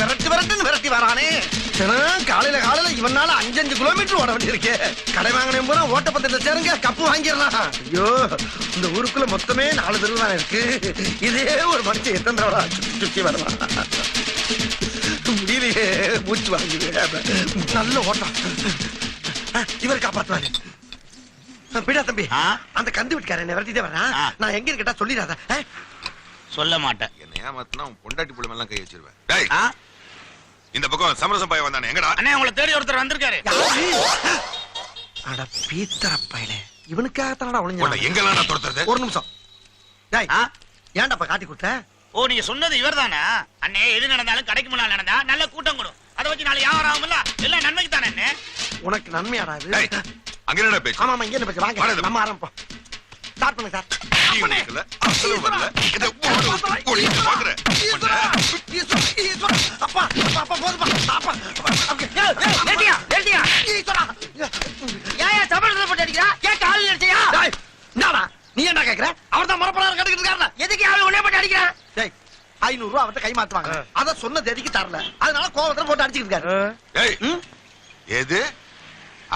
வண்டி விரட்டி வரானே. காலையில இவனால 5 கிலோமீட்டர் ஓட வேண்டி இருக்கு. கடை வாங்கினேன் போனா ஓட்டப்பந்தயத்துல சேருங்க, கப்பு வாங்கிடலாம். ஐயோ, இந்த ஊருக்குள்ள மொத்தமே 4 தெரு தான் இருக்கு. இதே ஒரு மனுஷன் எத்தனை தடவை சுத்தி வருவான். முடியலையே, மூச்சு வாங்குது. நல்ல ஓட்டம். இவர் காப்பாத்துவாரு. பிடா தம்பி, அந்த கந்து வீட்டுக்காரன் என்ன விரட்டிட்டே வரான். நான் எங்க இருக்கட்டா சொல்லிடாத. சொல்ல மாட்டேன். என்ன ஏமாத்தினா பொண்டாட்டி புள்ள எல்லாம் கை வச்சிருவேன். இந்த பக்கம் சமரசம் பாய வந்தானே, எங்கடா? அண்ணே, உங்களை தேடி ஒருத்தர் வந்திருக்காரு. அட பீத்தர பையலே, இவனுக்காகத்தானடா ஒளிஞ்சான். எங்கெல்லாம் நான் துரத்துறது? ஒரு நிமிஷம். டேய், ஏன்டாப்பா காட்டி கொடுத்த? ஓ, நீங்க சொன்னது இவர்தானா? அண்ணே, எது நடந்தாலும் கடைக்கு முன்னால நடந்தா நல்ல கூட்டம் கூடும். அதை வச்சு நாளை வியாபாரம் ஆகும்ல, எல்லாம் நன்மைக்கு தானே. அண்ணே, உனக்கு நன்மையாடா இது? அங்க என்ன பேச்சு? ஆமா, இங்க என்ன பேச்சு? வாங்க நம்ம ஆரம்பம். ஸ்டார்ட் பண்ணுங்க சார். நீ என்ன கேக்குற? அவர் தான் மரப்படாரு கட்டுக்கிட்டு இருக்காரு. எதுக்கு அவன் உடனே போட்டு அடிக்கிறான்? 500 ரூபா அவர்கிட்ட கை மாத்துவாங்க. அத சொன்ன தேதிக்கு தரல, அதனால கோவத்துல போட்டு அடிச்சுக்கிட்டு இருக்காரு. எது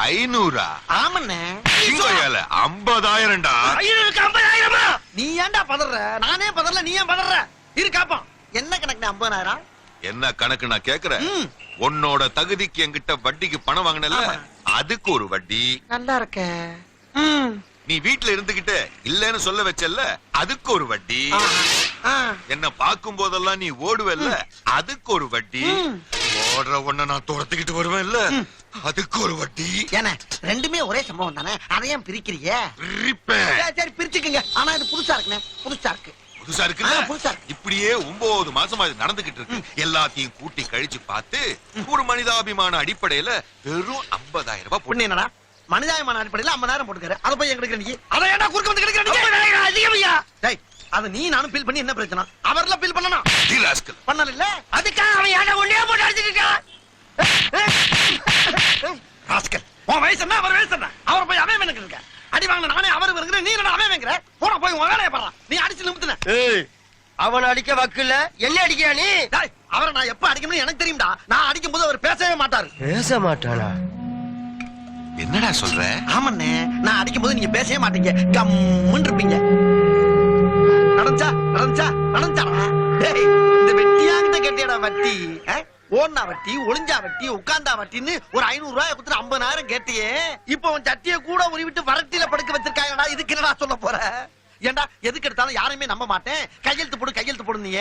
500? ஆமண்ணே, 50,000டா. 500,000? நீ ஏன்டா பதற? நானே பதறல, நீ ஏன் பதற? இரு காப்போம். என்ன கணக்கு 50,000? என்ன கணக்கு நான் கேக்குறேன். உன்னோட தகுதிக்கு என்கிட்ட வட்டிக்கு பணம் வாங்கினல, அதுக்கு ஒரு வட்டி. நல்லா இருக்க. நீ வீட்டுல இருந்துகிட்டு இல்லன்னு சொல்ல வச்சல்ல, அதுக்கு ஒரு வட்டி. என்ன பாக்கும் போதெல்லாம் நீ ஓடுவல்ல, அதுக்கு ஒரு வட்டி. ஓடுற ஒண்ண நான் துரத்துக்கிட்டு வருவேன்ல, அதுக்கு ஒரு வட்டி. ஏன்னா ரெண்டுமே ஒரே சம்பவம் தானே, அதையும் பிரிக்கிறீங்க? பிரிப்பேன். சரி பிரிச்சுக்கங்க. ஆனா இது புதுசா இருக்குண்ணே. புதுசா இருக்கு. புதுசா இருக்கு. இப்படியே 9 மாசமா இது நடந்துகிட்டு இருக்கு. எல்லாத்தையும் கூட்டி கழிச்சு பார்த்து ஒரு மனிதாபிமான அடிப்படையில வெறும் 50,000 ரூபாய் போட்டு. என்னடா மனிதாபிமான அடிப்படையில 50,000 போட்டுக்காரு. அதை போய் எங்களுக்கு நீ அதை ஏன்டா குறுக்க வந்து கிடைக்கிறீங்க? அதிகமையா? டேய், அது நீ நானும் ஃபீல் பண்ணி என்ன பிரச்சனை? அவர்ல ஃபீல் பண்ணணும். பண்ணல இல்ல, அதுக்காக அவன் ஏன்டா ஒண்ணே போட்டு அடிச்சிட்டான்? ராஸ்கல், உன் வயசு என்ன, அவர் வயசு என்ன? அவர் போய் அவன் எனக்கு இருக்க அடி வாங்கின நானே அவர் வருகிறேன். நீ என்ன அவன் வைக்கிற? போன போய் உன் வேலையை பாரு. நீ அடிச்சு நிமித்துன. அவன் அடிக்க வக்கில்ல, என்ன அடிக்கியா நீ? டேய், அவரை நான் எப்ப அடிக்கணும்னு எனக்கு தெரியும்டா. நான் அடிக்கும் போது அவர் பேசவே மாட்டாரு. பேச மாட்டானா? என்னடா சொல்ற? ஆமண்ணே, நான் அடிக்கும் போது நீங்க பேசவே மாட்டீங்க, கம்முன்னு இருப்பீங்க. நடந்துச்சாடா. டேய், இந்த வெட்டியாங்கிட்ட கேட்டியடா வட்டி. ஓடுனா வட்டி, ஒளிஞ்சா வட்டி, உட்கார்ந்தா வட்டின்னு ஒரு 500 ரூபாய் கொடுத்து 50,000 கேட்டியே. இப்ப உன் சட்டிய கூட உருவிட்டு வரட்டில படுக்க வச்சிருக்காங்கடா. இதுக்கு என்னடா சொல்ல போற? ஏண்டா எதுக்கு எடுத்தாலும் யாரையுமே நம்ப மாட்டேன், கையெழுத்து போடு நீ.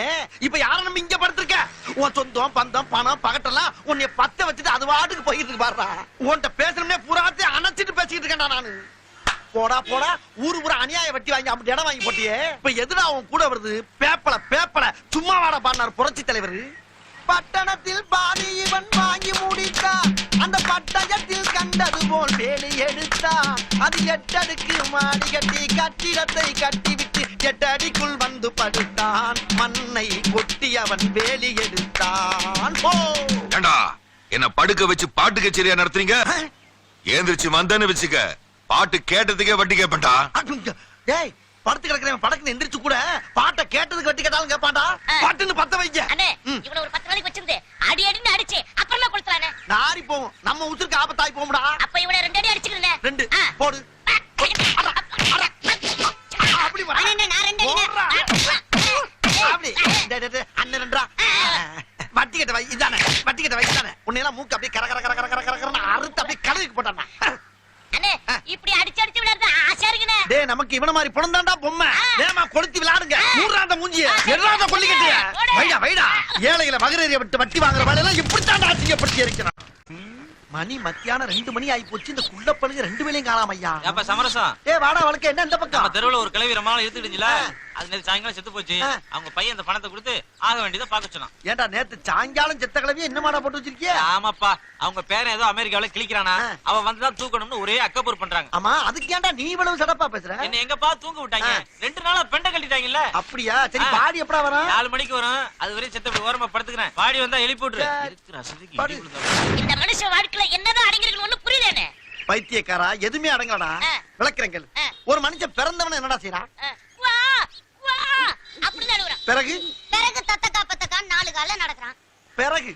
இப்ப யாரை நம்ப இங்க படுத்திருக்க? உன் சொந்தம் பந்தம் பணம் பகட்டெல்லாம் உன்னை பத்த வச்சுட்டு அது வாட்டுக்கு போயிட்டு இருக்கு பாருடா. உன்கிட்ட பேசணும்னே புறாத்தையும் அணைச்சிட்டு பேசிக்கிட்டு இருக்கேன்டா நானு. போடா ஊரு அநியாய வட்டி வாங்கி அப்படி இடம் வாங்கி போட்டியே. இப்ப எதுடா உன் கூட வருது? பேப்பல சும்மா வாடா பாடினார் புரட்சி தலைவர். பட்டணத்தில் பாதி இவன் வாங்கி முடித்தான், அந்த பட்டணத்தில் கண்டது போல் வேலை எடுத்தான். அது 8 அடுக்கு மாடி கட்டி கட்டிடத்தை கட்டிவிட்டு 8 அடிக்குள் வந்து படுத்தான். மண்ணை கொட்டி அவன் வேலி எடுத்தான். என்ன படுக்க வச்சு பாட்டு கச்சேரியா நடத்துறீங்க? ஏந்திரிச்சு வந்தன்னு வச்சுக்க, பாட்டு கேட்டதுக்கே வட்டி கேட்பா. டேய், படுத்து கிடக்குறேன் படக்குன்னு எந்திரிச்சு கூட பாட்டை கேட்டதுக்கு வட்டி கேட்டாலும் கேட்பான்டா. பாட்டுன்னு பத்த வைங்க. இவனை ஒரு 10 நாளைக்கு வச்சிருந்து அடின்னு அடிச்சு அப்புறமா கொடுத்துறானே. நாரி போவோம், நம்ம உசுருக்கு ஆபத்தாய் போமுடா. அப்ப இவனை 2 அடி அடிச்சுக்கிறேன். 2 போடு. அப்படி வா. நான் 2 அடி. அப்படி. அண்ணன் 2 வட்டி கேட்ட வை இதானே. வட்டி கேட்ட வை இதானே. உன்னையெல்லாம் மூக்கு அப்படியே கர அறுத்து அப்படியே கடலுக்கு போட்டானா. அண்ணே, இப்படி அடிச்சு விளையாடுறது ஆசையா இருக்குனே. டேய், நமக்கு இவன மாதிரி பொணந்தாண்டா பொம்மை. ஏமா கொளுத்தி விளையாடுங்க. மூறாந்த மூஞ்சிய எல்லாத கொல்லிக்கிட்டிய. வைடா ஏழைகளை மகரேறிய விட்டு வட்டி வாங்குற வேலை எல்லாம் இப்படி தாண்டா அசிங்கப்படுத்தி இருக்கிறான். மணி மத்தியானம் 2 மணி ஆயி போச்சு. இந்த குள்ளப்பழுங்க 2 வேளையும் காணாம ஐயா. அப்ப சமரசம். வாடா வழக்க என்ன இந்த பக்கம்? நம்ம தெருவுல ஒரு கிழவி ரமால எடுத்துடுச்சுல, அது நேத்து சாயங்காலம் செத்து போச்சு. அவங்க பையன் அந்த பணத்தை கொடுத்து ஆக வேண்டியதை பாக்க சொன்னான். ஏண்டா நேத்து சாயங்காலம் செத்த கிழவி என்ன மாடா போட்டு வச்சிருக்கிய? ஆமாப்பா, அவங்க பேரன் ஏதோ அமெரிக்காவில கிளிக்கிறானா, அவன் வந்துதான் தூக்கணும்னு ஒரே அக்கப்பூர் பண்றாங்க. ஆமா, அதுக்கு ஏண்டா நீ இவ்வளவு சடப்பா பேசுற? என்ன எங்கப்பா தூங்க விட்டாங்க? 2 நாளா பெண்ட கட்டிட்டாங்கல்ல. அப்படியா? சரி, பாடி எப்படா வரும்? 4 மணிக்கு வரும். அது வரையும் செத்த ஓரமா படுத்துக்கிறேன். பாடி வந்தா எழுப்பி விட்டுரு. இருக்கிற அசதிக்கு இந்த மனுஷ வாழ்க்கையில என்னதான் அடங்கிருக்கு ஒண்ணு புரியலனே. பைத்தியக்காரா, எதுமே அடங்கலடா. விளக்குறேங்க. ஒரு மனுஷன் பிறந்தவன என்னடா செய்றான்? அப்படிதான் அழுகுறான். பிறகு தத்தக்கா 4 கால்ல நடக்கிறான். பிறகு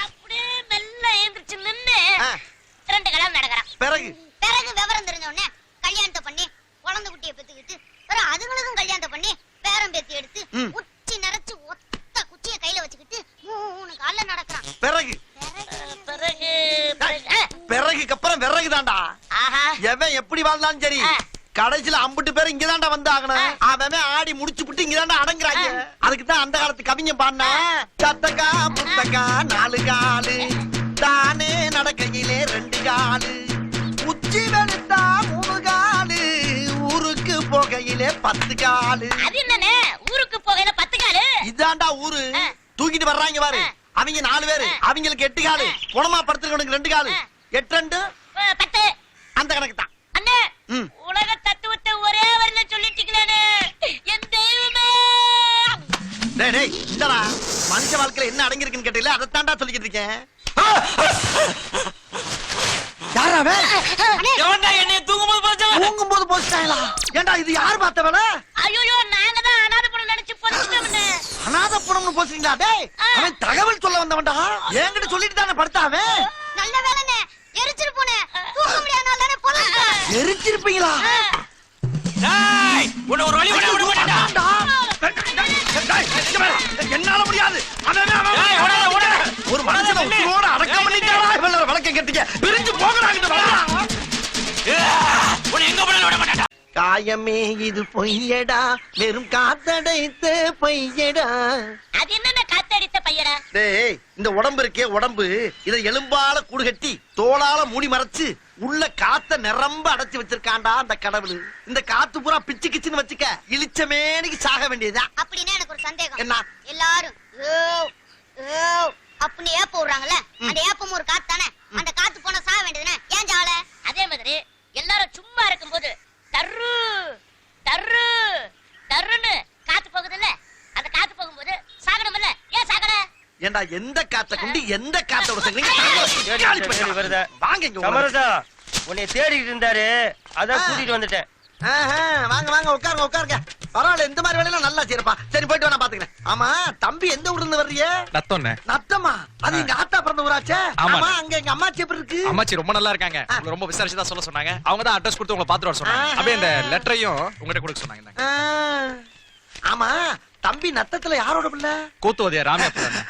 அப்படியே மெல்ல எழுந்திருச்சு நின்னு ஆ, 2 கலம் நடக்கிறான். பிறகு பிறகு விவரம் தெரிஞ்ச உடனே கல்யாணத்தை பண்ணி குழந்தை குட்டியை பெத்துக்கிட்டு அப்புறம் அதுங்களுக்கும் கல்யாணத்தை பண்ணி பேரம் பேத்தி எடுத்து ம். உச்சி நிறைச்சு ஒத்த குச்சியை கையில வச்சுக்கிட்டு 3 கால்ல நடக்கிறான். பிறகு பிறகு பிறகுக்கு அப்புறம் விறகு தான்டா. ஆஹா எவன் எப்படி வாழ்ந்தாலும் சரி ஆ. கடைசியில அம்புட்டு பேர் இங்கதான்டா வந்து ஆகணும். அவன் ஆடி முடிச்சு புட்டு இங்கதான்டா அடங்குறாங்க. அதுக்கு தான் அந்த காலத்து கவிஞ பாடின சத்தக்கா புத்தக்கா 4 காலு தானே நடக்கையிலே 2 காலு உச்சி வெளுத்தா 3 காலு ஊருக்கு போகையிலே 10 காலு. அது என்னன்னு ஊருக்கு போகையில 10 காலு. இதான்டா ஊரு. ஆ. தூக்கிட்டு வர்றாங்க பாரு. அவங்க 4 பேரு, அவங்களுக்கு 8 காலு. குணமா படுத்துறவனுக்கு 2 காலு. 8 2 10. அந்த கணக்கு தான். அண்ணே ம். உலக தத்துவத்தை ஒரே வரியில சொல்லிட்டீங்களே என் தெய்வமே. டேய் டேய் இந்தடா மனுஷ வாழ்க்கையில என்ன அடங்கிருக்குன்னு கேட்டீல அதத்தான்டா சொல்லிக்கிட்டு இருக்கேன். யாராவே எவன்டா என்னைய தூங்கும்போது போச்சவன்? தூங்கும்போது போஸ்டாங்களா? ஏண்டா இது யார் பார்த்த வேலை? ஐயோ நாங்க தான் அனாதை படம் நினைச்சு போச்சுட்டோம்னே. அநாத புடம்னு போஸ்றீங்களா? டேய் அவன் தகவல் சொல்ல வந்தவன்டா. என்கிட்ட சொல்லிட்டு தானே படுத்தாவே. நல்ல வேலைனே எரிச்சிரு போனே. தூங்க முடியாதனால தானே போலீஸ். எரிச்சிருப்பீங்களா? டேய், உன்னை ஒரு வழி விட மாட்டேன்டா. அதான்டா. டேய், இங்க பாரு. என்னால முடியாது. அவன் டேய், ஓடாத. ஒரு மனுஷனை உயிரோட அடக்கம் பண்ணிட்டாடா. இவள வழக்கம் கேட்டீங்க. பிரிஞ்சு போகறாங்க வரா. உன்னை எங்க போனாலும் விட மாட்டேன்டா. காயமே இது பொய்யடா, வெறும் காத்தடைத்த பொய்யடா. அது என்னன்னா காத்தடித்த பையடா. டேய் இந்த உடம்பு இருக்கே உடம்பு, இதை எலும்பால கூடு கட்டி தோளால மூடி மறைச்சு உள்ள காத்த நிரம்ப அடைச்சு வச்சிருக்காண்டா அந்த கடவுள். இந்த காத்து பூரா பிச்சு கிச்சுன்னு வச்சுக்க இளிச்சமேனிக்கு சாக வேண்டியதா. அப்படின்னா எனக்கு ஒரு சந்தேகம். என்ன? எல்லாரும் ஓ ஓ அப்படின்னு ஏப்ப விடுறாங்கல்ல, அந்த ஏப்பம் ஒரு காத்து தானே. அந்த காத்து போனா சாக வேண்டியதுனே, ஏன் சாவல? அதே மாதிரி எல்லாரும் சும்மா இருக்கும்போது தர்ரு தர்ரு தர்ருன்னு காத்து போகுதுல்ல, அந்த காத்து போகும்போது சாகணும்ல, ஏன் சாகல? ஏண்டா எந்த காத்த கொண்டு எந்த காத்தோட சேர்ந்தீங்க? தேடி வருதா? வாங்க இங்க சமரசா உன்னை தேடிட்டு இருந்தாரு, அதான் கூட்டிட்டு வந்துட்டேன். வாங்க வாங்க உட்காருங்க உட்காருங்க. பரவாயில்ல, இந்த மாதிரி வேலையெல்லாம் நல்லா செய்யறப்பா. சரி போயிட்டு வா, நான் பாத்துக்கிறேன். ஆமா தம்பி எந்த ஊர்ல இருந்து வர்றீங்க? நத்தோண்ணே. நத்தமா? அது எங்க ஆத்தா பிறந்த ஊராச்சே. ஆமா. ஆமா அங்க எங்க அம்மாச்சி எப்படி இருக்கு? அம்மாச்சி ரொம்ப நல்லா இருக்காங்க. உங்களை ரொம்ப விசாரிச்சு தான் சொல்ல சொன்னாங்க. அவங்க தான் அட்ரஸ் கொடுத்து உங்களை பாத்துட்டு வர சொன்னாங்க. அப்படியே இந்த லெட்டரையும் உங்ககிட்ட கொடுக்க சொன்னாங்க. இந்தாங்க. ஆமா தம்பி நத்தத்துல யாரோட பிள்ளை? கூத்துவதியா ராமையா பிள்ளை.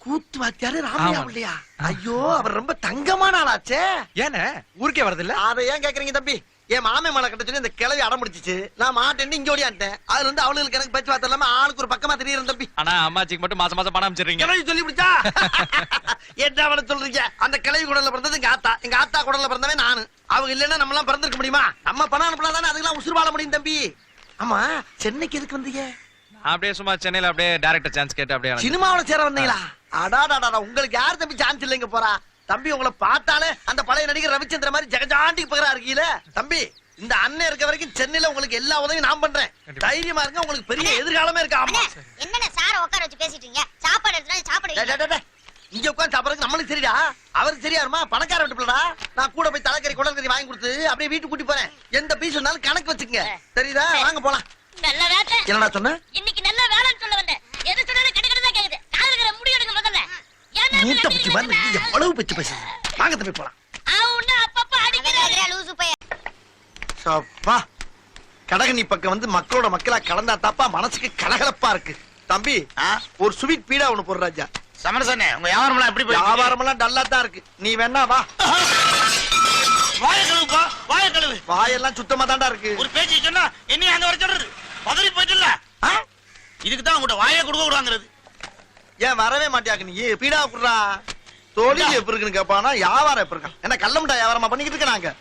கூத்து வாத்தியாரு ராமையா ஆமா. பிள்ளையா? ஐயோ அவர் ரொம்ப தங்கமான ஆளாச்சே. ஏன்னு ஊருக்கே வரது இல்ல? அதை ஏன் கேக்குறீங்க தம்பி? என் மாமே மலை கட்ட சொல்லி இந்த கிளவி அடம் முடிச்சிச்சு. நான் மாட்டேன்னு இங்க ஓடியான்ட்டேன். அதுல இருந்து அவளுக்கு எனக்கு பேச்சு வார்த்தை இல்லாம ஆளுக்கு ஒரு பக்கமா தெரியுறேன் தம்பி. ஆனா அம்மாச்சிக்கு மட்டும் மாசம் மாசம் பணம் அமைச்சிடுறீங்க. கிளவி சொல்லி பிடிச்சா என்ன அவளை சொல்றீங்க? அந்த கிளவி குடல்ல பிறந்தது எங்க ஆத்தா, எங்க ஆத்தா குடல்ல பிறந்தவன் நானு. அவங்க இல்லன்னா நம்ம எல்லாம் பிறந்திருக்க முடியுமா? நம்ம பணம் அனுப்பலாம் தானே அதுக்கெல்லாம் உசுறு வாழ முடியும் தம்பி. ஆமா சென்னைக்கு எதுக்கு வந்தீங்க? நான் அப்படியே சும்மா சென்னையில அப்படியே டைரக்டர் சான்ஸ் கேட்டு அப்படியே அலைஞ்சேன். சினிமாவுல சேர வந்தீங்களா? அடாடாடா உங்களுக்கு யார் தம்பி சான்ஸ் இல்லைங்க போறா? தம்பி உங்களை பார்த்தாலே அந்த பழைய நடிகர் ரவிச்சந்திர மாதிரி ஜெகஜாண்டிக்கு பகரா இருக்கீல தம்பி. இந்த அண்ணன் இருக்க வரைக்கும் சென்னையில உங்களுக்கு எல்லா உதவியும் நான் பண்றேன். தைரியமா இருங்க, உங்களுக்கு பெரிய எதிர்காலமே இருக்கு. ஆமா என்னென்ன சார உட்கார வச்சு பேசிட்டு இருக்கீங்க? சாப்பாடு எடுத்துனா சாப்பாடு டேய், டேய், டேய். இங்க உட்கார்ந்து சாப்பிடறதுக்கு நம்மளுக்கு சரிடா, அவருக்கு சரியா இருமா? பணக்கார வீட்டுலடா. நான் கூட போய் தலைக்கறி குடல்கறி வாங்கி கொடுத்து அப்படியே வீட்டுக்கு கூட்டி போறேன். எந்த பீஸ் இருந்தாலும் கணக்கு வச்சுக்கங்க, தெரியுதா? வாங்க போலாம். நல்ல வேலை. என்னடா சொன்ன? இன்னைக்கு நல்ல வேலைன்னு சொல்ல வந்தேன். எது சொன்னாலும் கிடக்கிறதா கேக்குது. காதுல இருக்கிற முடி எடுங்க முதல்ல. ஏன் மூட்டை பிச்சு பாரு, நீ எவ்வளவு பிச்சு பேசுற. வாங்க தம்பி போலாம். அவன அப்பப்ப அடிக்கிறாரு லூசு பைய. சப்பா கடகனி பக்கம் வந்து மக்களோட மக்களா கலந்தா தாப்பா மனசுக்கு கலகலப்பா இருக்கு. தம்பி ஒரு ஸ்வீட் பீடா ஒண்ணு போடுற ராஜா. சமரசனே உங்க வியாபாரம் எல்லாம் எப்படி போயிருக்கு? வியாபாரம் எல்லாம் டல்லா தான் இருக்கு. நீ வேணா வா. வாய கழுவுப்பா, வாய கழுவு. வாயெல்லாம் சுத்தமா தான்டா இருக்கு. ஒரு பேச்சு சொன்னா என்ன அங்க வர சொல்றது? பதறி போயிட்டுல. இதுக்கு தான் உங்கள்ட்ட வாயே கொடுக்க கூடாங்கிறது. ஏன் வரவே மாட்டியாக்கு நீ? பீடா குடுறா. தொழில் எப்படி இருக்குன்னு கேப்பானா வியாபாரம் எப்படி இருக்கா? என்ன கள்ள முட்டா வியாபாரமா பண்ணிக்கிட்டு இருக்க நாங்க?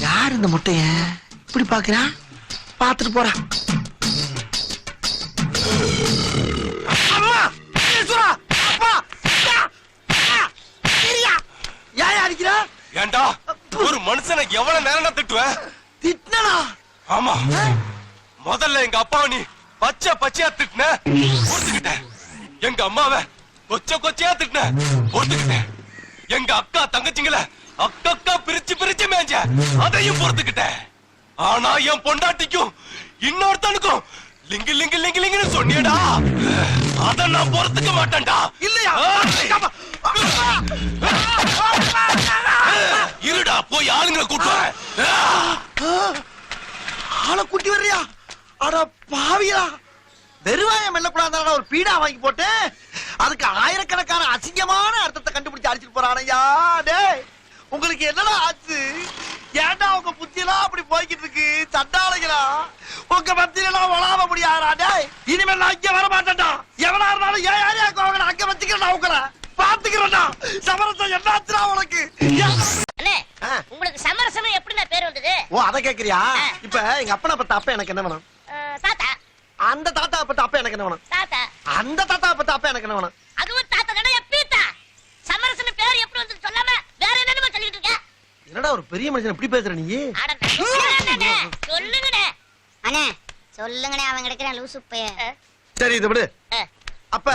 யார் இந்த முட்டைய இப்படி பாக்குறா? பாத்துட்டு போறா. அம்மா! ஈஸ்வரா! அப்பா! அக்கா! அக்கா! இரியா! ஏண்டா ஒரு மனுஷனை எவ்வளவு நேரம் திட்டுவேன்? திட்டினா ஆமா, முதல்ல எங்க அப்பாவை நீ பச்சை பச்சையா திட்டுன, பொறுத்துக்கிட்டேன். எங்க அம்மாவை கொச்ச கொச்சையா திட்டுன, பொறுத்துக்கிட்டேன். எங்க அக்கா தங்கச்சிங்கள அக்கா பிரிச்சு பிரிச்சு மேஞ்ச, அதையும் பொறுத்துக்கிட்டேன். ஆனா என் பொண்டாட்டிக்கும் இன்னொருத்தனுக்கும் லிங்கு லிங்கு லிங்கு லிங்குன்னு சொன்னியடா, அத நான் பொறுத்துக்க மாட்டேன்டா. இல்லையா? இருடா, போய் ஆளுங்களை கூட்டு வரேன். ஆளை கூட்டி வர்றியா? அட பாவியா, வெறுவாயம் மெல்லக்கூடாது ஒரு பீடா வாங்கி போட்டு அதுக்கு ஆயிரக்கணக்கான அசிங்கமான அர்த்தத்தை கண்டுபிடிச்சு அடிச்சிட்டு போறானையா. டேய், உங்களுக்கு என்னடா ஆச்சு? ஏன்டா உங்க புத்தியெல்லாம் அப்படி போய்கிட்டு இருக்கு? சண்டாளைகளா, உங்க மத்தியெல்லாம் வளாம முடியாதா? டேய், இனிமேல் நான் இங்க வர மாட்டேன்டா. எவனா இருந்தாலும் ஏன் யாரையாக்கு அவங்க அங்க வச்சுக்கிறேன், உங்களை பாத்துக்கிறேன்டா. சமரசம் என்னாச்சுடா உனக்கு? அண்ணே, உங்களுக்கு சமரசம் எப்படின்னா பேர் வந்தது? ஓ, அத கேக்குறியா? இப்ப எங்க அப்பனை பத்த அப்ப எனக்கு என்ன வேணும்? தாத்தா. அந்த தாத்தா பத்த அப்ப எனக்கு என்ன வேணும்? தாத்தா. அந்த தாத்தா பத்த அப்ப எனக்கு என்ன வேணும்? அதுவும் தாத்தா தானே, எப்பீத்தா. சமரசம் பேர் எப்படி வந்து சொல்லாம வேற என்னன்னு சொல்லிட்டு இருக்க? என்னடா ஒரு பெரிய மனுஷன் இப்படி பேசுற நீ? அட சொல்லுங்கண்ணே. அண்ணே சொல்லுங்கண்ணே, அவன் கிடைக்கிறான் லூசு பையன். சரி, இது விடு. அப்ப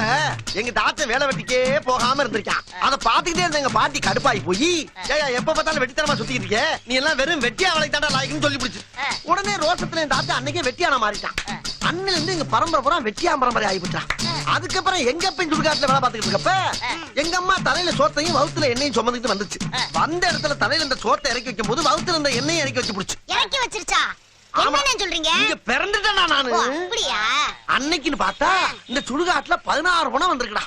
எங்க தாத்தன் வேலை வெட்டிக்கே போகாம இருந்திருக்கான். அத பாத்துக்கிட்டே இருந்த எங்க பாட்டி கடுப்பாயி போய், ஏயா எப்ப பார்த்தாலும் வெட்டித்தனமா சுத்திக்கிட்டு இருக்க, நீ எல்லாம் வெறும் வெட்டியா வேலைக்கு தாண்டா லாய்க்குன்னு சொல்லி பிடிச்சு. உடனே ரோசத்துல என் தாத்தா அன்னைக்கே வெட்டியானா மாறிட்டான். அண்ணில இருந்து எங்க பரம்பரை பூரா வெட்டியா பரம்பரை ஆகிவிட்டான். அதுக்கப்புறம் எங்க அப்ப சுடுகாட்டுல வேலை பார்த்துக்கிட்டு இருக்கப்ப எங்க அம்மா தலையில சோத்தையும் வவுத்துல எண்ணெயும் சுமந்துட்டு வந்துச்சு. வந்த இடத்துல தலையில இந்த சோத்தை இறக்கி வைக்கும் போது வவுத்துல இருந்த எண்ணெயும் இறக்கி வச்சு பிடிச்சு. இறக்கி வச்சிருச்சா? என்ன சொல்றீங்க? இங்க பிறந்துட்டேனா நானு? அப்படியா? அன்னைக்குன்னு பார்த்தா இந்த சுடுகாட்டுல 16 பணம் வந்திருக்குடா.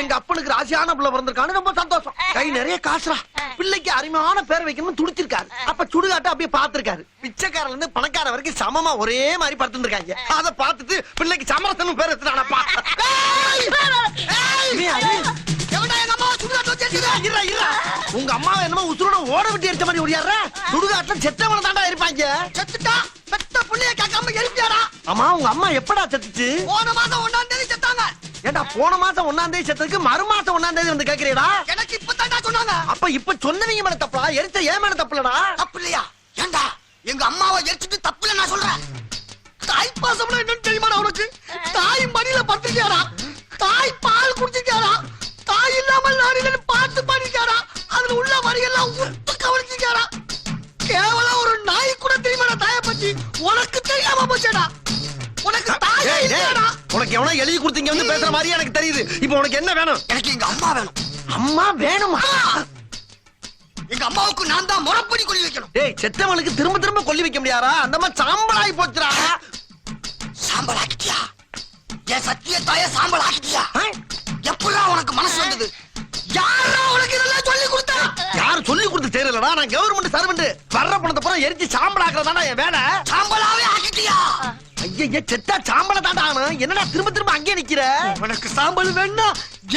எங்க அப்பனுக்கு ராசியான பிள்ளை பிறந்திருக்கான்னு ரொம்ப சந்தோஷம். கை நிறைய காசுரா. பிள்ளைக்கு அருமையான பேர் வைக்கணும்னு துடிச்சிருக்காரு. அப்ப சுடுகாட்டை அப்படியே பாத்துருக்காரு. பிச்சைக்காரல இருந்து பணக்கார வரைக்கும் சமமா ஒரே மாதிரி படுத்து இருக்காங்க. அத பார்த்துட்டு பிள்ளைக்கு சமரசனும் பேர் வச்சுட்டானப்பா. உங்க அம்மா என்னமோ உசுரோட ஓட விட்டு எரிச்ச மாதிரி ஓடியாடுற. சுடுகாட்டுல செத்தவன தாண்டா இருப்பாங்க. செத்துட்டா பெத்த புள்ளைய கேட்காம எரிப்பியாடா? ஆமா, உங்க அம்மா எப்படா செத்துச்சு? போன மாசம் 1ஆம் தேதி செத்தாங்க. ஏண்டா போன மாசம் 1ஆம் தேதி செத்ததுக்கு மறு மாசம் 1ஆம் தேதி வந்து கேக்குறீடா? எனக்கு இப்ப தாண்டா சொன்னாங்க. அப்ப இப்ப சொன்னவங்க மேல தப்பா, எரிச்ச ஏன் மேல தப்புலடா? தப்பு இல்லையா? ஏண்டா எங்க அம்மாவை எரிச்சிட்டு தப்பு இல்ல நான் சொல்றேன். தாய் பாசம்னா என்னன்னு தெரியுமாடா உனக்கு? தாய் மடியில படுத்துக்கியாரா, தாய் பால் குடிச்சிருக்காரா, தாய் இல்லாமல் நாரில பார்த்து பண்ணிக்காரா, அதுல உள்ள வரியெல்லாம் உத்து கவனிச்சிக்காரா. கேவலம் ஒரு நாய் கூட தெரியுமாடா தாயை பத்தி? உனக்கு தெரியாம போச்சேடா. உனக்கு தாயே இல்லடா. உனக்கு எவனோ எழுதி கொடுத்தீங்க வந்து பேசுற மாதிரி எனக்கு தெரியுது. இப்போ உனக்கு என்ன வேணும்? எனக்கு எங்க அம்மா வேணும். அம்மா வேணுமா? எங்க அம்மாவுக்கு நான் தான் முறப்படி கொல்லி வைக்கணும். டேய், செத்தவனுக்கு திரும்ப திரும்ப கொல்லி வைக்க முடியாதா? அந்த மாதிரி சாம்பலாகி போச்சுடா. சாம்பல் ஆக்கிட்டியா? என் சத்திய தாய சாம்பல் ஆக்கிட்டியா? எப்படா உனக்கு மனசு வந்தது? யாரா உனக்கு இதெல்லாம் சொல்லி கொடுத்தா? யாரு சொல்லி கொடுத்து தெரியலடா. நான் கவர்மெண்ட் சர்வெண்ட். வர்ற பணத்தை பூரா எரிச்சு சாம்பல் ஆக்குறதாடா என் வேலை. சாம்பலாவே ஆக்கிட்டியா? ஐயா, செத்தா சாம்பல தாண்டா ஆகணும். என்னடா திரும்ப திரும்ப அங்கே நிக்கிற? உனக்கு சாம்பல் வேணா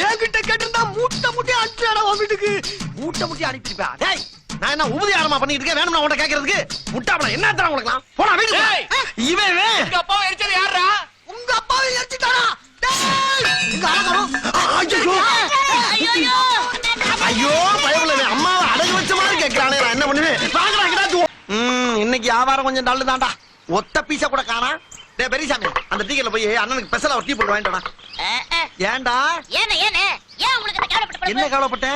என்கிட்ட கேட்டிருந்தா மூட்டை மூட்டையா அனுப்பிடா உன் வீட்டுக்கு. மூட்டை மூட்டையா அனுப்பிடுப்பா. டேய், நான் என்ன உபதியாரமா பண்ணிட்டு இருக்கேன்? வேணும்னா உன்கிட்ட கேட்கறதுக்கு முட்டாப்பட என்ன தர உனக்குலாம்? போடா வீட்டுக்கு. இவன் எங்க அப்பாவை எரிச்சது யாரா? உங்க அப்பாவை எரிச்சிட்டாரா? ஐயோ பயவுல அம்மாவை அடகு வச்ச மாதிரி கேட்கிறானே. நான் என்ன பண்ணுவேன்? இன்னைக்கு வியாபாரம் கொஞ்சம் நல்லு தாண்டா. ஒத்த பீசா கூட காணா. டேய் பெரியசாமி, அந்த டீக்கல போய் அண்ணனுக்கு ஸ்பெஷலா ஒரு டீ போட்டு வாங்கிட்டா. ஏன்டா? என்ன கவலைப்பட்ட?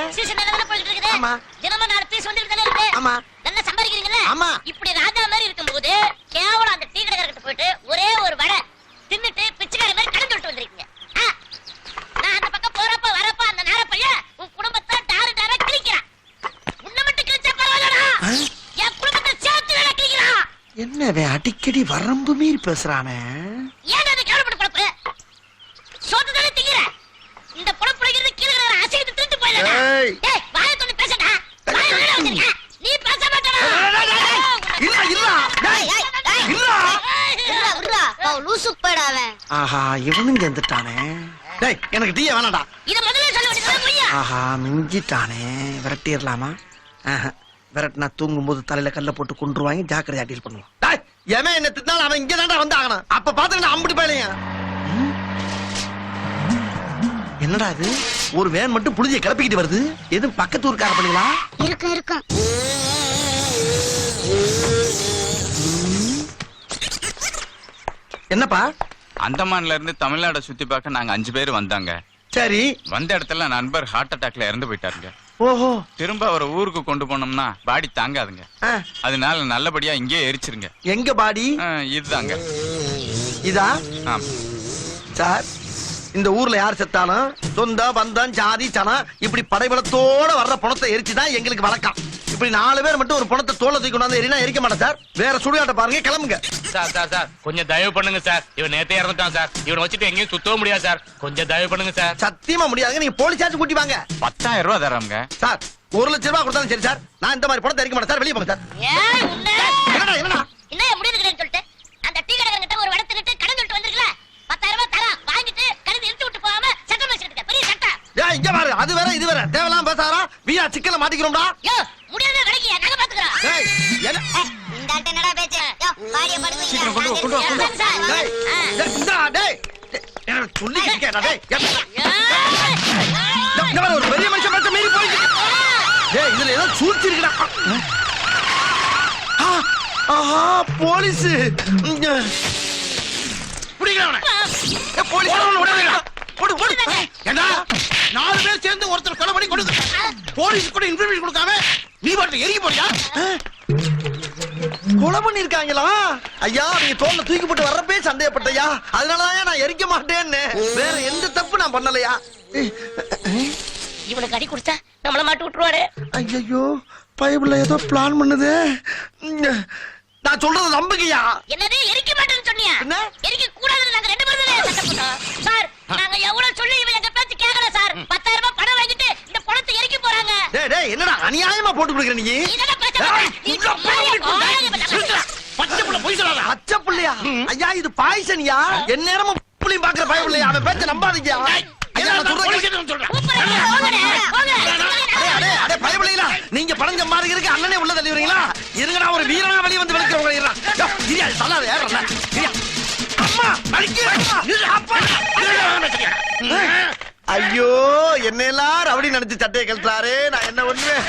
ஆமா. தினமும் 4 பீஸ் வந்துட்டு தானே இருக்கு. ஆமா. நல்லா சம்பாதிக்கிறீங்களே. ஆமா. இப்படி ராஜா மாதிரி இருக்கும்போது கேவலம் அந்த டீ கடைக்காரர்கிட்ட போயிட்டு ஒரே ஒரு வடை தின்னுட்டு பிச்சைக்காரி மாதிரி கடன் சொல்லிட்டு வந்திருக்கீங்க. நான் அந்த பக்கம் போறப்ப வரப்ப அந்த நேர பையன் உன் குடும்பத்தை டாரு டாரா கிழிக்கிறான். உன்னை மட்டும் கிழிச்சா பரவாயில்லடா, என் குடும்பத்தை சேர்த்து வேலை கிழிக்கிறான். என்னவே அடிக்கடி வரம்பு மீறி பேசுறானே? ஏன் அது கேவலப்பட்ட பொழப்பு? சோத்து தானே திங்கிற. இந்த பொழப்பு பிடிக்கிறது கீழே அசைத்து திருட்டு போயிடா. ஏய், வாயை தொட்டு பேசடா. வாயை வேலை வச்சிருக்க. நீ பேச மாட்டடா. இல்ல இல்ல. டேய் இல்ல. விட்றா விட்றா. லூசு போய்டாவே. ஆஹா, இவனுங்க வந்துட்டானே. டேய், எனக்கு டீ வேணாம்டா. இத முதல்ல சொல்ல வேண்டியது பொய்யா? ஆஹா, மிஞ்சிட்டானே. விரட்டிரலாமா? விரட்டினா தூங்கும்போது தலையில கல்ல போட்டு கொன்றுவாங்க. ஜாக்கிரதையா டீல் பண்ணுவோம். டேய், எவன் என்ன திட்டினாலும் அவன் இங்க தான்டா வந்து ஆகணும். அப்ப பாத்துட்டு அம்பிட்டு போயிலையா? என்னடா இது ஒரு வேன் மட்டும் புளிய கிளப்பிக்கிட்டு வருது எதுவும் பக்கத்து ஊருக்கார பண்ணீங்களா? இருக்கும் இருக்கும். என்னப்பா? அந்தமான்ல இருந்து தமிழ்நாட சுத்தி பார்க்க நாங்க 5 பேர் வந்தாங்க. சரி. வந்த இடத்துல நண்பர் ஹார்ட் அட்டாக்ல இறந்து போயிட்டாருங்க. ஓஹோ. திரும்ப அவரை ஊருக்கு கொண்டு போனோம்னா பாடி தாங்காதுங்க. அதனால நல்லபடியா இங்கே எரிச்சிருங்க. எங்க பாடி? இதுதாங்க. இதா? ஆமா சார், இந்த ஊர்ல யார் செத்தாலும் சொந்த பந்தம் ஜாதி சனம் இப்படி படைபலத்தோட வர்ற பணத்தை எரிச்சுதான் எங்களுக்கு வழக்கம். இப்படி 4 பேர் மட்டும் ஒரு பணத்தை தோலை தூக்கி கொண்டாந்து எரினா எரிக்க மாட்டேன் சார். வேற சுடுகாட்ட பாருங்க, கிளம்புங்க. சார் கொஞ்சம் தயவு பண்ணுங்க சார். இவன் நேத்தே இறந்துட்டான் சார். இவனை வச்சுட்டு எங்கேயும் சுத்தவும் முடியாது சார். கொஞ்சம் தயவு பண்ணுங்க சார். சத்தியமா முடியாதுங்க. நீங்க போலீஸாச்சும் கூட்டி வாங்க. 10,000 ரூபாய் தராங்க சார். 1 லட்சம் ரூபாய் கொடுத்தாலும் சரி சார். நான் இந்த மாதிரி பணத்தை எரிக்க மாட்டேன் சார். வெளியே போங்க சார். ஏய் உன்னை என்னடா என்னடா என்ன முடியுதுன்னு சொல்லிட்டு அந்த டீ கடைக்காரங்கிட்ட ஒரு வடத்துக்கிட்டு கடன் சொல்லிட்டு வந்திருக்கல. 10,000 ரூபாய் தரா வாங்கிட்டு கடன் எடுத்து விட்டு போகாம சட்டம் வச்சிருக்க பெரிய சட்டம். ஏய் இங்க பாரு, அது வேற இது வேற. தேவலாம் பேசாரா? வீணா சிக்கல மாட்டிக்கிறோம்டா. யோ முடியாத கடைக்கு நாங்க பாத்துக்கறோம். ஏய் என்ன இந்த ஆட்ட என்னடா பேச்சு? யோ பாடிய படுங்க. சீக்கிரம் கொண்டு வா, கொண்டு வா, கொண்டு வா. டேய் இந்தா டேய். என்ன சொல்லி கேட்டா டேய். இங்க பாரு, ஒரு பெரிய மனுஷன் பேச்ச மீறி போயிட்டு. டேய் இதுல ஏதோ சூழ்ச்சி இருக்குடா. ஆஹா போலீஸ். புடிங்க அவனை. ஏ போலீஸ் அவனை விடாதீங்க. ஓடு ஓடு. ஏண்டா 4 பேர் சேர்ந்து ஒருத்தர் கொலை பண்ணி கொடுங்க. போலீஸ் கூட இன்ஃபர்மேஷன் கொடுக்காம நீ பாட்டு எரிக்க போறியா? கொலை பண்ணிருக்காங்களா? ஐயா நீங்க தோல்ல தூக்கி போட்டு வர்றப்பே சந்தேகப்பட்டயா. அதனாலதான் நான் எரிக்க மாட்டேன்னு. வேற எந்த தப்பு நான் பண்ணலையா? இவனுக்கு அடி கொடுத்தா நம்மள மாட்டி விட்டுருவாரு. ஐயோ பைபிள்ல ஏதோ பிளான் பண்ணுது. நான் சொல்றத நம்புங்கயா. என்னது எரிக்க மாட்டேன்னு சொன்னியா? என்ன? எரிக்க கூடாதுன்னு நாங்க 2 பேரும் தான் சட்டம் போட்டோம். சார் நாங்க எவ்வளவு சொல்லி இவன் எங்க பேச்சு கேட்கல சார். 10,000 ரூபாய் பணம் வாங்கிட்டு இந்த பணத்தை எரிக்க போறாங்க. டேய் டேய் என்னடா அநியாயமா போட்டு கொடுக்குற நீ? இதெல்லாம் பேச்ச பச்சை புள்ள போய் சொல்லாத. பச்சை புள்ளையா? ஐயா இது பாய்சன்யா. எந்நேரமும் புள்ளையும் பாக்குற பயப்புள்ளையா. அவன் பேச்ச நம்பாதீங்க. ஐயா நான் சொல்றேன். அடே பயப்புள்ளையா, நீங்க பணஞ்ச மாதிரி இருக்கு. அண்ணனே உள்ள தள்ளி வரீங்களா? இருங்கடா ஒரு வீரனா வெளிய வந்து விளக்குறவங்க இருடா. இரியா தள்ளாத ஏறல. இரியா. அம்மா அடிக்கு. அப்பா. ஐயோ என்னெல்லாம் ரவுடி நினைச்சு சட்டையை கழட்டாரு. நான் என்ன பண்ணுவேன்?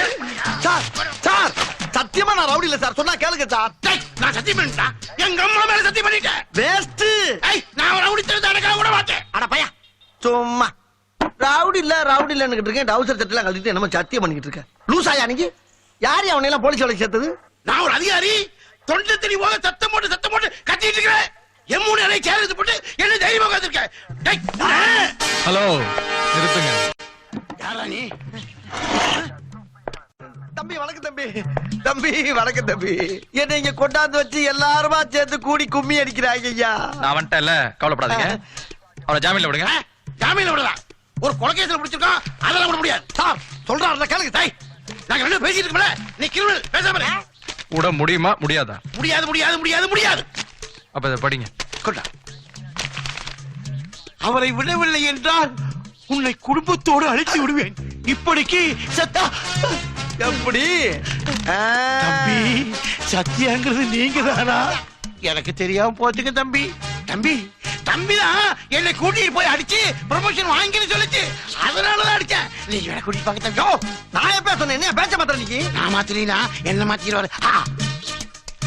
சார் சார் சத்தியமா நான் ரவுடி இல்ல சார். சொன்னா கேளுங்க சார். நான் சத்தியம் பண்ணிட்டேன். எங்க அம்மா மேல சத்தியம் பண்ணிட்டேன். வேஸ்ட். நான் ரவுடி தெரிஞ்ச விட மாட்டேன். அட பையா சும்மா ரவுடி இல்லன்னு இருக்கேன். டவுசர் சட்டெல்லாம் கழட்டிட்டு என்னமோ சத்தியம் பண்ணிக்கிட்டு இருக்க. லூசாயா நீங்க? யாரு அவனை எல்லாம் போலீஸ் வேலைக்கு சேர்த்தது? நான் ஒரு அதிகாரி. தொண்டை தெரி போக சத்தம் போட்டு கத்திட்டு இருக்கிறேன். எம்மூணு அலை சேர்த்து போட்டு என்ன தைரியமா உட்கார்ந்திருக்கேன். ஹலோ நிறுத்துங்க. யாரா நீ? தம்பி வணக்கம் தம்பி. தம்பி வணக்கம் தம்பி. என்ன இங்க கொண்டாந்து வச்சு எல்லாருமா சேர்த்து கூடி கும்மி அடிக்கிறாங்க ஐயா. நான் வந்துட்டேன்ல, கவலைப்படாதீங்க. அவரை ஜாமீன்ல விடுங்க. ஜாமீன்ல விடலாம். ஒரு கொலைகேஸ்ல பிடிச்சிருக்கோம். அதெல்லாம் விட முடியாது. சார் சொல்றாருல கேளுங்க. டேய் நாங்க ரெண்டு பேசிட்டு இருக்கோம்ல. நீ கிரிமினல் பேசாம இரு. விட முடியுமா முடியாதா? முடியாது முடியாது முடியாது முடியாது. அப்ப இதை படிங்க. கொண்டா. அவரை விடவில்லை என்றால் உன்னை குடும்பத்தோடு அழைத்து விடுவேன். இப்படிக்கு சத்தா எப்படி தம்பி சத்தியாங்கிறது நீங்க தானா? எனக்கு தெரியாம போச்சுங்க தம்பி. தம்பி தம்பிதான் என்னை கூட்டிட்டு போய் அடிச்சு ப்ரமோஷன் வாங்கின்னு சொல்லிச்சு. அதனாலதான் அடிச்சேன். நீங்க என்ன கூட்டிட்டு பாக்க தம்பி. நான் எப்ப சொன்னேன்? என்ன பேச்ச மாத்திர நீ? நான் மாத்தினா என்ன மாத்திடுவாரு.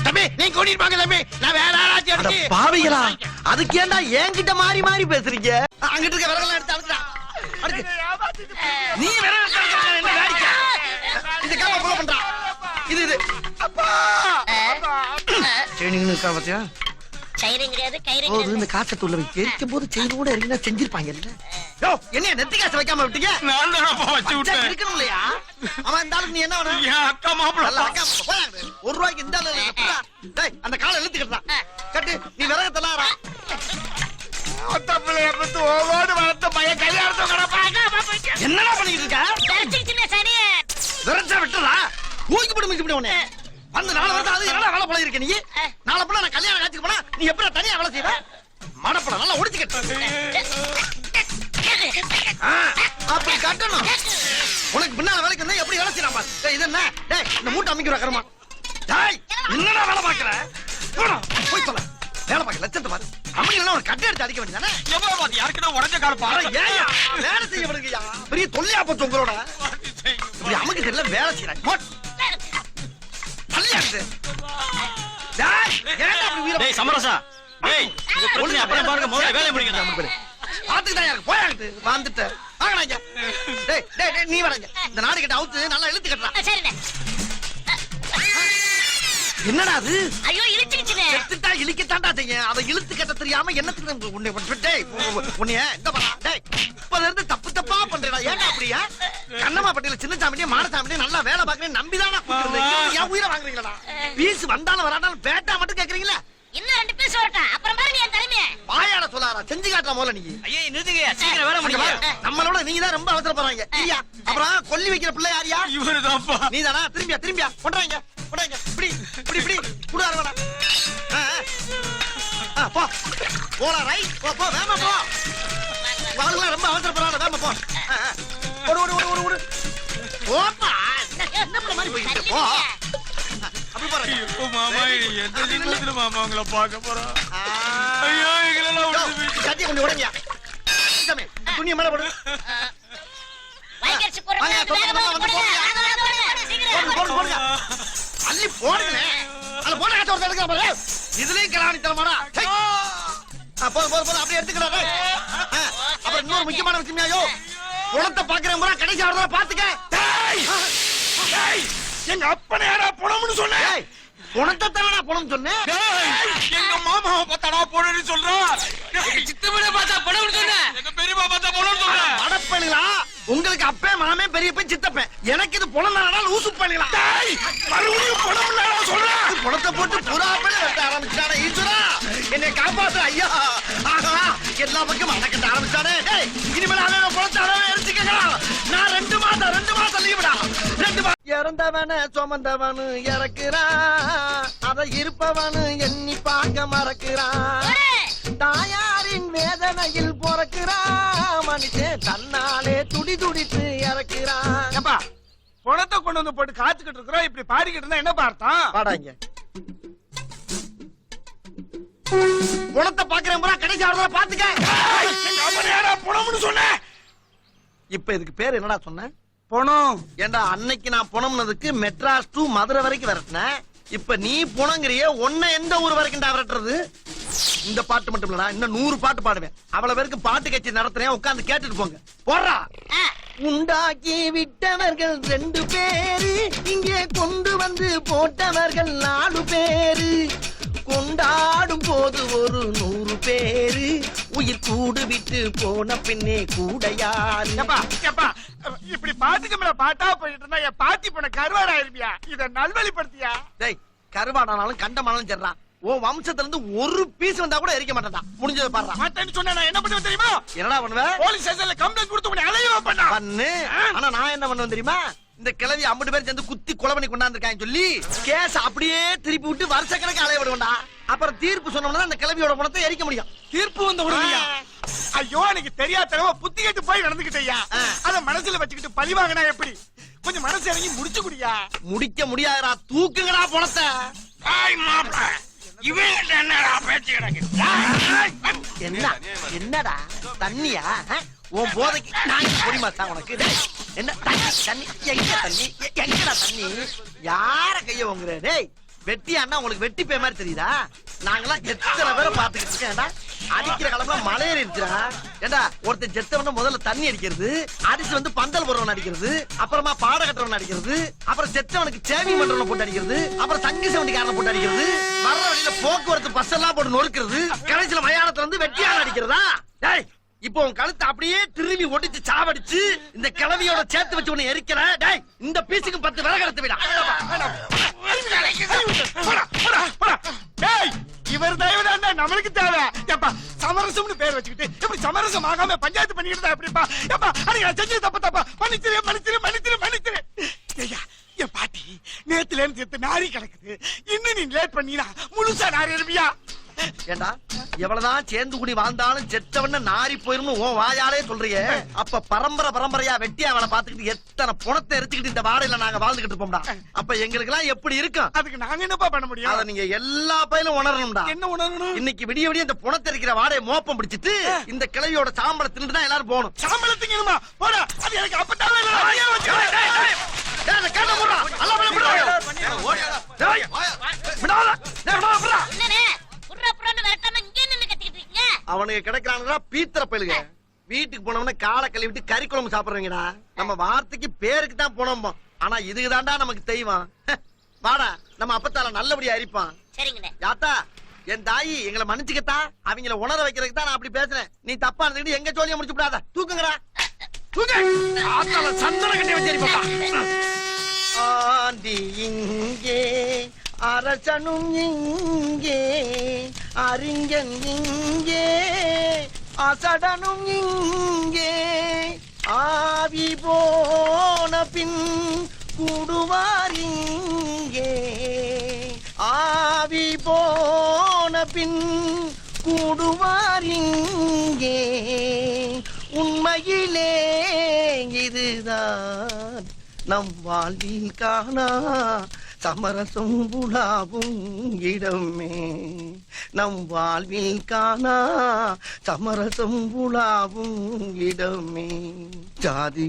தம்பி நீங்க கூட்டிட்டு பாக்க தம்பி. நான் வேற ஆளாச்சும் அட அடிச்சு பாவிகளா, அதுக்கு ஏன்டா என்கிட்ட மாறி மாறி பேசுறீங்க? அங்கிட்டு இருக்க விரலாம் எடுத்து அழுத்துடா. நீ விரல் எடுத்து அழுத்துறா, என்ன வேடிக்கை? இது கேமரா ஃபாலோ பண்றா. இது அப்பா ட்ரெயினிங் இருக்கா பாத்தியா? சைரன் கிடையாது கயிறு ஓ இந்த காசை உள்ள வைக்க எரிக்கும் போது செயினோட இறங்கினா செஞ்சிருப்பாங்கல்ல. யோ என்ன நெத்தி காசை வைக்காம விட்டீங்க? நான் தான் வச்சு விட்டேன். இருக்கணும் இல்லையா? அவன் இந்த ஆளுக்கு நீ என்ன வேணும்? என் அக்கா மாப்பிள்ள. நல்ல அக்கா போயாங்க. 1 ரூபாய்க்கு இந்த ஆளு எப்படா? டேய் அந்த காலை இழுத்துக்கடா. கட்டு நீ விரகத்தலாரா. ஒத்தப்பிள்ளைய பத்து ஓவோடு வளர்த்த பையன் கல்யாணத்தை கிடப்பாங்க. என்னடா பண்ணிட்டு இருக்க? சின்ன சனி விரச்சா விட்டுறா. ஊக்கி போட்டு மிச்சு போடு உன்னை. அந்த 4 வருஷம் அது என்னடா வேலை பழகி இருக்க நீ? நாளை புள்ள நான் கல்யாணம் காட்சிக்கு போனா நீ எப்படா தனியா வேலை செய்வ? மடப்பட நல்லா ஒடிச்சுக்கிட்டு. அப்படி கட்டணும். உனக்கு பின்னால வேலைக்கு இருந்தா எப்படி வேலை செய்யலாம் பாரு. டேய் இது என்ன? டேய் இந்த மூட்டை அமைக்கிற கர்மா. டேய் என்னடா வேலை பார்க்கற? போடா போய் சொல்ல. வேலை பார்க்க லட்சத்தை பாரு. அவங்க ஒரு கட்டை எடுத்து அடிக்க வேண்டியதானே? எவ்வளவு பாத்து யாருக்கிட்ட உடஞ்ச கால அட, பாரு ஏய்யா, வேலை செய்ய விடுங்கய்யா. பெரிய தொல்லையா போச்சு உங்களோட. இப்படி அமுக்கு தெரியல வேலை செய்யறாங்க. போட். தள்ளியா இருக்கு. டேய், ஏன்டா அப்படி வீர- டேய் சமரசா டேய் இந்த பிரச்சனை அப்புறம் பாருங்க முதல்ல வேலைய முடிங்க பாத்துக்கிட்டா யாருக்கு போயாங்கிட்டு வந்துட்ட. வாங்கடா இங்க. டேய், டேய், டேய், நீ வரங்க. இந்த நாடு கிட்ட அவுத்து நல்லா இழுத்து கட்டுறா. சரிண்ணே. என்னடா அது? ஐயோ இழுச்சுக்கிச்சுனே. செத்துட்டா இழுக்கத்தாண்டா செய்யும். அதை இழுத்து கட்ட தெரியாம என்னத்துக்கு உன்னை டேய், உன்னைய இந்த பாரா. டேய், இப்பல இருந்து தப்பு தப்பா பண்றடா. ஏன்டா அப்படியா? கண்ணம்மா பட்டியில சின்ன சாமியே மாடசாமியே நல்லா வேலை பாக்குறேன் நம்பிதானா கூப்பிடுறீங்க. ஏன் உயிரை வாங்குறீங்களா? பீஸ் வந்தாலும் வராட்டாலும் பேட்டா மட்டும் கேக்குறீங்களா? இன்னும் 2 பீஸ் வரட்டும். அப்புறம் பாருங்க என் தலைமையை. வாயாட சொல்லாரா செஞ்சு காட்டுற போல நீ. ஐயே நிறுத்துங்க சீக்கிரம் வேலை முடிங்க நம்மளோட நீங்க தான் ரொம்ப அவசரப்படுறாங்க. இல்லையா? அப்புறம் கொல்லி வைக்கிற பிள்ளை யாரியா? இவருதான்ப்பா நீதானா? திரும்பியா கொண்டாங்க இப்படி இப்படி இப்படி கூட அரவணா. போ போடா ரைட் போ வேமா போ. வாங்கலாம் ரொம்ப அவசரப்படுறாங்க வேமா போ. ஓடு போப்பா. என்ன பண்ண மாதிரி போயிட்டு போ. அப்படி போறேன். மாமா எந்த ஜென்மத்துல மாமா உங்களை பார்க்க போறோம் ஐயோ எங்களெல்லாம் சத்திய கொஞ்சம் உடம்பியா துணியை மேல போடு. வைக்கரிசி போடுங்க. வாங்க, வேகமா வந்து போடுங்க. போடுங்க. வாங்க, போடுங்க. சீக்கிரம். போடுங்க அள்ளி போடுங்க. அதுல போட காத்த ஒரு எடுக்கிற பாரு. இதுலயும் கிளாணி தரமாடா. போதும் அப்படியே எடுத்துக்கிறா. அப்புறம் இன்னொரு முக்கியமான விஷயமாயோ குளத்தை பாக்குற முறை கடைசி ஆடுறத பாத்துக்க. எங்க அப்பனை யாரா போனோம்னு சொன்னேன். குணத்தை தானடா போனோம்னு சொன்னேன். எங்க மாமாவை பார்த்தாடா போனேன்னு சொல்றான். சித்தப்பட பார்த்தா படம் சொன்னேன் எங்க பெரியப்பா பார்த்தா போனோம்னு சொல்றேன். அடப்பணிகளா உங்களுக்கு அப்பே மாமே பெரியப்பன் சித்தப்பன். எனக்கு இது புலம் தானடா லூசு பண்ணிகளா. மறுபடியும் பணம் இல்லடா சொல்றேன். குணத்தை போட்டு புறாப்படி வெட்ட ஆரம்பிச்சானே. ஈஸ்வரா என்னை காப்பாத்து ஐயா. ஆகா எல்லா பக்கம் அடக்கட்ட ஆரம்பிச்சானே. டேய் இனிமேல் அவன் குளத்தை அளவே எடுத்துக்கலாம். நான் 2 மாசம் லீவுடா. 2 மாசம் இறந்தவன சுமந்தவனு இறக்குறான். அதை இருப்பவனு எண்ணி பார்க்க மறக்கிறான். தாயாரின் வேதனையில் பிறக்கிறான். மனுஷன் தன்னாலே துடித்து இறக்கிறான். ஏப்பா பணத்தை கொண்டு வந்து போட்டு காத்துக்கிட்டு இருக்கிறோம். இப்படி பாடிக்கிட்டு இருந்தா என்ன பார்த்தோம்? பாடாங்க குளத்தை பாக்குற முறை கடைசி ஆடுறத பாத்துக்க. எங்க அப்பனை யாரா போனோம்னு சொன்னேன். இப்ப இதுக்கு பேர் என்னடா சொன்ன? பணம். ஏண்டா அன்னைக்கு நான் புனம்னதுக்கு மெட்ராஸ் டு மதுரை வரைக்கும் விரட்டினேன். இப்ப நீ புனங்கிறிய உன்னை எந்த ஊர் வரைக்கும் விரட்டுறது? இந்த பாட்டு மட்டும் இல்லடா, இன்னும் 100 பாட்டு பாடுவேன். அவ்வளவு பேருக்கு பாட்டு கட்சி நடத்துறேன், உட்கார்ந்து கேட்டுட்டு போங்க. போடுறா. உண்டாக்கி விட்டவர்கள் 2 பேரு, இங்கே கொண்டு வந்து போட்டவர்கள் 4 பேரு. கொண்டாடும் போது ஒரு 100 பேரு, உயிர் கூடு விட்டு போன பின்னே கூட யாரு? ஏப்பா இப்படி பாட்டுக்கு மேல பாட்டா போயிட்டு இருந்தா என் பாட்டி போன கருவாடா இருப்பியா? இத நல்வழிப்படுத்தியா? டேய் கருவாடானாலும் கண்டமானாலும் சரிடா. உன் வம்சத்துல இருந்து ஒரு பீஸ் வந்தா கூட எரிக்க மாட்டேன்டா. முடிஞ்சதை பாடுறா. மாட்டேன்னு சொன்னா நான் என்ன பண்ணுவேன் தெரியுமா? என்னடா பண்ணுவ? போலீஸ் ஸ்டேஷன்ல கம்ப்ளைண்ட் கொடுத்து உன்னை அலையவா பண்ணா. பண்ணு. ஆனா நான் என்ன பண்ணுவேன் தெரியுமா? இந்த கிழவி 50 பேர் சேர்ந்து குத்தி கொலை பண்ணி கொண்டாந்துருக்காங்க சொல்லி கேஸ் அப்படியே திருப்பி விட்டு வருஷக்கணக்கு அலைய விடுவேன்டா. அப்புறம் தீர்ப்பு சொன்னோம்னா அந்த கிழவியோட பணத்தை எரிக்க முடியும். தீர்ப்பு வந்து உடனே ஐயோ எனக்கு தெரியாதனமா புத்தி கேட்டு போய் நடந்துக்கிட்டயா. அத மனசுல வச்சுக்கிட்டு பழி வாங்கினா எப்படி? கொஞ்சம் மனசு இறங்கி முடிச்சு குடியா. முடிக்க முடியாதுடா. தூக்குங்கடா பணத்தை. என்னடா தண்ணியா? உன் போதைக்கு நான் பொடிமாத்தா உனக்கு. என்ன தண்ணி? எங்கடா தண்ணி? யார கைய வாங்குற? டேய் வெட்டியாண்டா உங்களுக்கு வெட்டி பே மாதிரி தெரியுதா? நாங்கெல்லாம் எத்தனை பேரை பாத்துக்கிட்டு இருக்கேன்டா. அடிக்கிற கிளம்புல மலையேறி இருக்கிறா. ஏண்டா ஒருத்தன் செத்தவன முதல்ல தண்ணி அடிக்கிறது, அடிச்சு வந்து பந்தல் போடுறவன் அடிக்கிறது, அப்புறமா பாட கட்டுறவன் அடிக்கிறது, அப்புறம் செத்தவனுக்கு சேவிங் பண்றவன போட்டு அடிக்கிறது, அப்புறம் தங்கி சவண்டிக்காரனை போட்டு அடிக்கிறது, வர்ற வழியில போக்குவரத்து பஸ் எல்லாம் போட்டு நொறுக்கிறது, கடைசியில மயானத்துல வந்து வெட்டியால அடிக்கிறதா? டேய் இப்போ உன் கழுத்தை அப்படியே திரும்பி ஒடிச்சு சாவடிச்சு இந்த கிழவியோட சேர்த்து வச்சு உன்னை எரிக்கிற. டேய் இந்த பீஸுக்கு 10 விறகு எடுத்து விடா. இவர் தயவுதான் நம்மளுக்கு தேவை. ஏப்பா சமரசம்னு பேர் வச்சுக்கிட்டு எப்படி சமரசம் ஆகாம பஞ்சாயத்து பண்ணிக்கிட்டு எப்படிப்பா? ஏப்பா அன்னைக்கு நான் செஞ்சது தப்பா மன்னிச்சிரு. ஐயா என் பாட்டி நேத்துல இருந்து நாரி கிடக்குது. இன்னும் நீ லேட் பண்ணினா முழுசா நாரி இருப்பியா? ஏண்டா எவ்வளவுதான் சேர்ந்து கூடி வாழ்ந்தாலும் செத்தவன நாரி போயிரும் உன் வாயாலே சொல்றியே. அப்ப பரம்பரையா வெட்டியா அவளை பாத்துக்கிட்டு எத்தனை பணத்தை எரிச்சுக்கிட்டு இந்த வாடையில நாங்க வாழ்ந்துகிட்டு இருப்போம்டா. அப்ப எங்களுக்கு எல்லாம் எப்படி இருக்கும்? அதுக்கு நாங்க என்னப்பா பண்ண முடியும்? அத நீங்க எல்லா பயிலும் உணரணும்டா. என்ன உணரணும்? இன்னைக்கு விடிய விடிய இந்த பணத்தை இருக்கிற வாடையை மோப்பம் பிடிச்சிட்டு இந்த கிளையோட சாம்பலை தின்னுட்டு தான் எல்லாரும் போகணும். சாம்பளத்துக்கு போடா. அது எனக்கு அப்பதான் என்னனே புர்ரா புர்ரான்னு விரட்டாம இங்கே நின்னு கத்திக்கிட்டு இருக்கீங்க? அவனுக்கு கிடைக்கிறானுங்களா பீத்திர பயிலுங்க. வீட்டுக்கு போனவன காலை கழுவிட்டு கறி குழம்பு சாப்பிடுறீங்கடா. நம்ம வார்த்தைக்கு பேருக்கு தான் போனோம். ஆனா இதுக்கு தாண்டா நமக்கு தெய்வம். வாடா நம்ம அப்பத்தால நல்லபடியா அரிப்பான். சரிங்கண்ணே. யாத்தா என் தாயி எங்களை மன்னிச்சுக்கத்தா. அவங்கள உணர வைக்கிறதுக்கு தான் நான் அப்படி பேசுறேன். நீ தப்பா இருந்துக்கிட்டு எங்க ஜோலியை முடிச்சு விடாத. தூக்குங்கடா சந்தன கட்டி வச்சிருப்பா. ஆண்டி இங்கே அரசனும் இங்கே அறிஞன் இங்கே அசடனும் இங்கே ஆவி போன பின் கூடுவார் இங்கே ஆவி போன பின் கூடுவார் இங்கே உண்மையிலே இதுதான் நம் வாழ்வில் காணா சமரசம் புலாவும் இடமே. நம் வாழ்வில் காணா சமரசம் புலாவும் இடமே. ஜாதி